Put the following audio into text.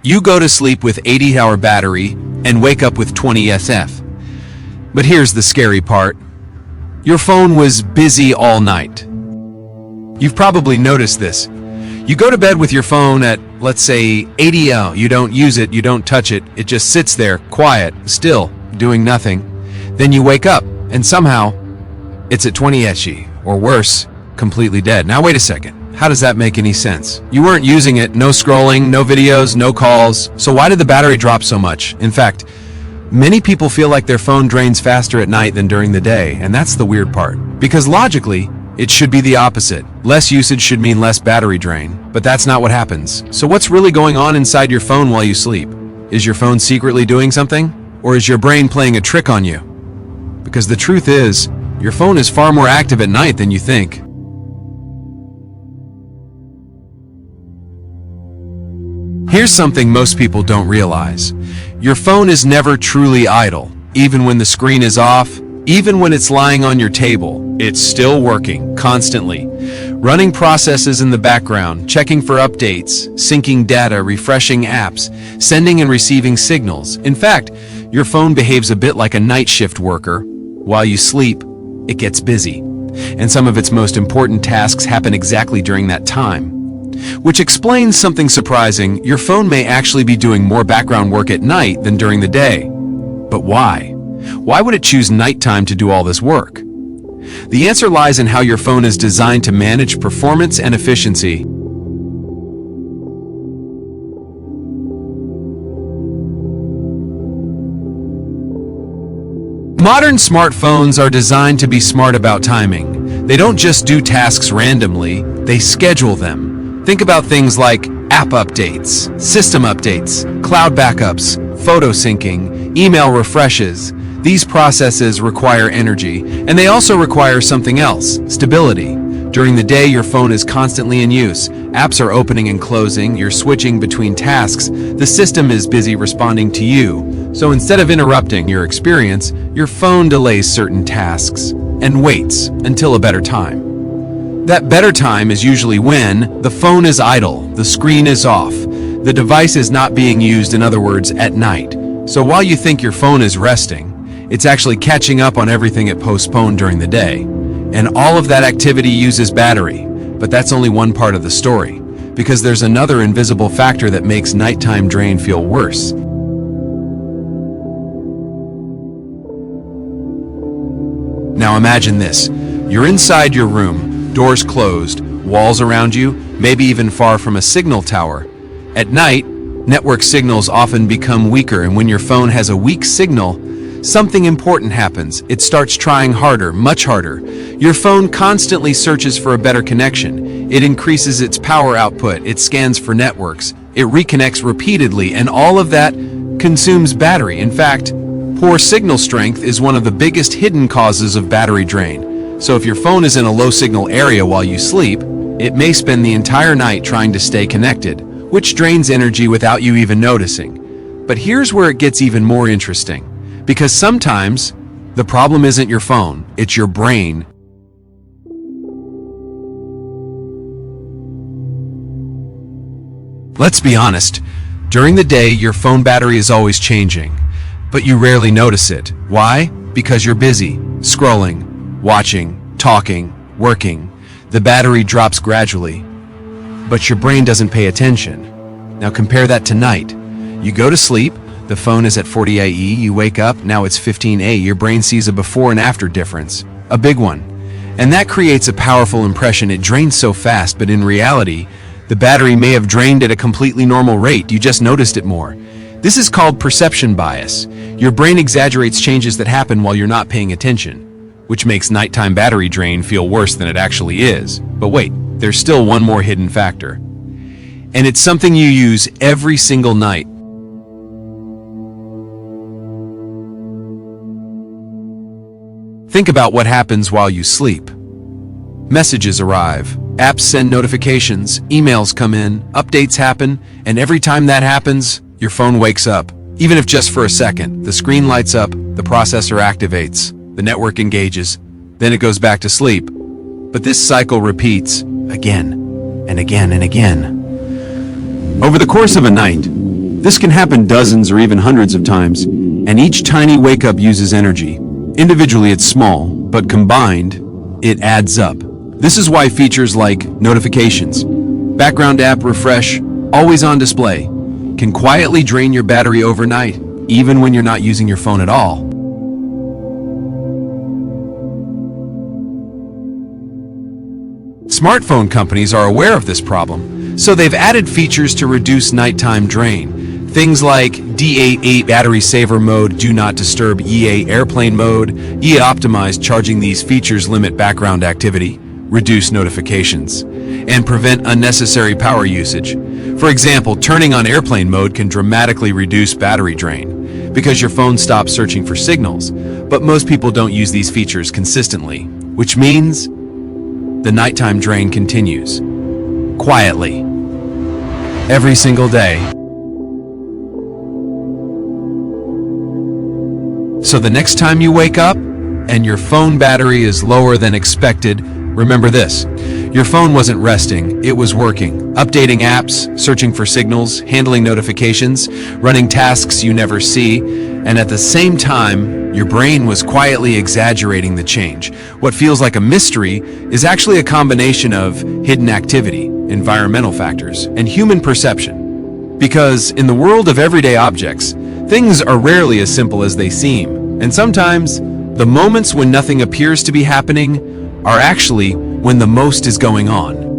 You go to sleep with 80-hour battery and wake up with 20 SF. But here's the scary part. Your phone was busy all night. You've probably noticed this. You go to bed with your phone at, let's say, 80L. You don't use it, you don't touch it. It just sits there, quiet, still, doing nothing. Then you wake up, and somehow, it's at 20 SG, or worse, completely dead. Now wait a second. How does that make any sense? You weren't using it, no scrolling, no videos, no calls. So why did the battery drop so much? In fact, many people feel like their phone drains faster at night than during the day, and that's the weird part. Because logically, it should be the opposite. Less usage should mean less battery drain, but that's not what happens. So what's really going on inside your phone while you sleep? Is your phone secretly doing something? Or is your brain playing a trick on you? Because the truth is, your phone is far more active at night than you think. Here's something most people don't realize. Your phone is never truly idle. Even when the screen is off, even when it's lying on your table, it's still working, constantly. Running processes in the background, checking for updates, syncing data, refreshing apps, sending and receiving signals. In fact, your phone behaves a bit like a night shift worker. While you sleep, it gets busy. And some of its most important tasks happen exactly during that time. Which explains something surprising. Your phone may actually be doing more background work at night than during the day. But why? Why would it choose nighttime to do all this work? The answer lies in how your phone is designed to manage performance and efficiency. Modern smartphones are designed to be smart about timing. They don't just do tasks randomly, they schedule them. Think about things like app updates, system updates, cloud backups, photo syncing, email refreshes. These processes require energy, and they also require something else, stability. During the day, your phone is constantly in use. Apps are opening and closing, you're switching between tasks, the system is busy responding to you. So instead of interrupting your experience, your phone delays certain tasks and waits until a better time. That better time is usually when the phone is idle, the screen is off, the device is not being used, in other words, at night. So while you think your phone is resting, it's actually catching up on everything it postponed during the day. And all of that activity uses battery, but that's only one part of the story, because there's another invisible factor that makes nighttime drain feel worse. Now imagine this. You're inside your room, doors closed, walls around you, maybe even far from a signal tower. At night, network signals often become weaker, and when your phone has a weak signal, something important happens. It starts trying harder, much harder. Your phone constantly searches for a better connection. It increases its power output, it scans for networks, it reconnects repeatedly, and all of that consumes battery. In fact, poor signal strength is one of the biggest hidden causes of battery drain. So if your phone is in a low signal area while you sleep, it may spend the entire night trying to stay connected, which drains energy without you even noticing. But here's where it gets even more interesting. Because sometimes, the problem isn't your phone, it's your brain. Let's be honest, during the day your phone battery is always changing, but you rarely notice it. Why? Because you're busy, scrolling, watching, talking, working. The battery drops gradually, but your brain doesn't pay attention. Now compare that to night. You go to sleep, the phone is at 40 AE, you wake up, now it's 15 A. Your brain sees a before and after difference, a big one. And that creates a powerful impression. It drains so fast, but in reality, the battery may have drained at a completely normal rate. You just noticed it more. This is called perception bias. Your brain exaggerates changes that happen while you're not paying attention, which makes nighttime battery drain feel worse than it actually is. But wait, there's still one more hidden factor. And it's something you use every single night. Think about what happens while you sleep. Messages arrive, apps send notifications, emails come in, updates happen, and every time that happens, your phone wakes up. Even if just for a second, the screen lights up, the processor activates, the network engages, then it goes back to sleep. But this cycle repeats again and again and again. Over the course of a night, This can happen dozens or even hundreds of times, and each tiny wake-up uses energy. Individually, it's small, but combined, it adds up. This is why features like notifications, background app refresh, always on display, can quietly drain your battery overnight, even when you're not using your phone at all. Smartphone companies are aware of this problem, so they've added features to reduce nighttime drain. Things like D88 battery saver mode, do not disturb EA airplane mode, EA optimized charging. These features limit background activity, reduce notifications, and prevent unnecessary power usage. For example, turning on airplane mode can dramatically reduce battery drain because your phone stops searching for signals, but most people don't use these features consistently, which means the nighttime drain continues, quietly, every single day. So the next time you wake up and your phone battery is lower than expected, remember this: your phone wasn't resting, it was working, updating apps, searching for signals, handling notifications, running tasks you never see, and at the same time, your brain was quietly exaggerating the change. What feels like a mystery is actually a combination of hidden activity, environmental factors, and human perception. Because in the world of everyday objects, things are rarely as simple as they seem, and sometimes the moments when nothing appears to be happening are actually when the most is going on.